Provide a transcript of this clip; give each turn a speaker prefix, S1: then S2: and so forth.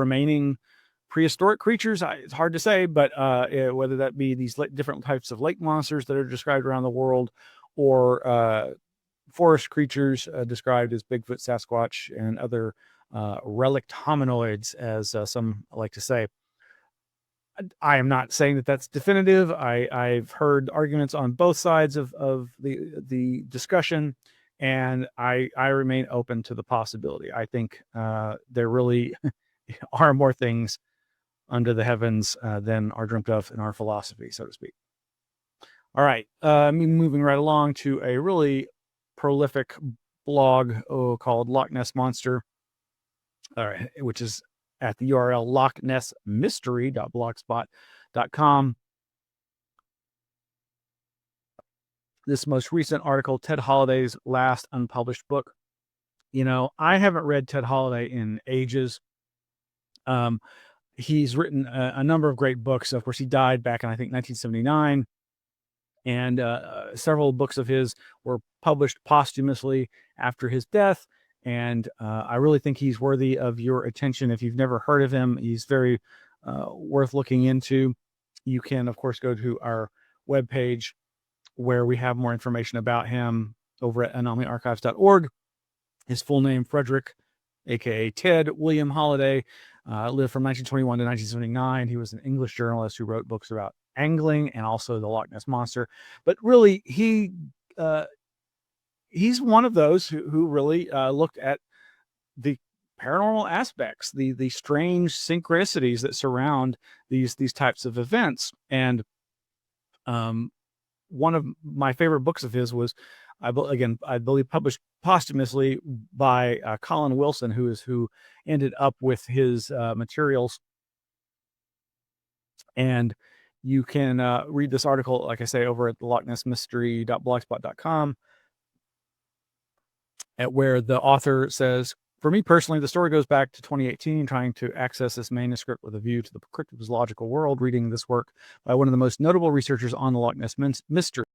S1: remaining prehistoric creatures. It's hard to say, but whether that be these different types of lake monsters that are described around the world, or forest creatures described as Bigfoot, Sasquatch, and other relict hominoids, as some like to say. I am not saying that that's definitive. I've heard arguments on both sides of the discussion, and I remain open to the possibility. I think there really are more things under the heavens than are dreamt of in our philosophy, so to speak. All right, moving right along to a really prolific blog called Loch Ness Monster, which is at the URL lochnessmystery.blogspot.com. This most recent article, Ted Holliday's last unpublished book. You know, I haven't read Ted Holliday in ages. He's written a number of great books. Of course, he died back in, I think, 1979. And several books of his were published posthumously after his death. And I really think he's worthy of your attention. If you've never heard of him, he's very worth looking into. You can, of course, go to our webpage where we have more information about him over at anomalyarchives.org. His full name, Frederick, aka Ted William Holliday, lived from 1921 to 1979. He was an English journalist who wrote books about angling and also the Loch Ness Monster. But really, he's one of those who really looked at the paranormal aspects, the strange synchronicities that surround these types of events. And one of my favorite books of his was, I believe, published posthumously by Colin Wilson, who ended up with his materials. And you can read this article, like I say, over at the lochnessmystery.blogspot.com, at where the author says, "For me personally, the story goes back to 2018, trying to access this manuscript with a view to the cryptozoological world, reading this work by one of the most notable researchers on the Loch Ness mystery.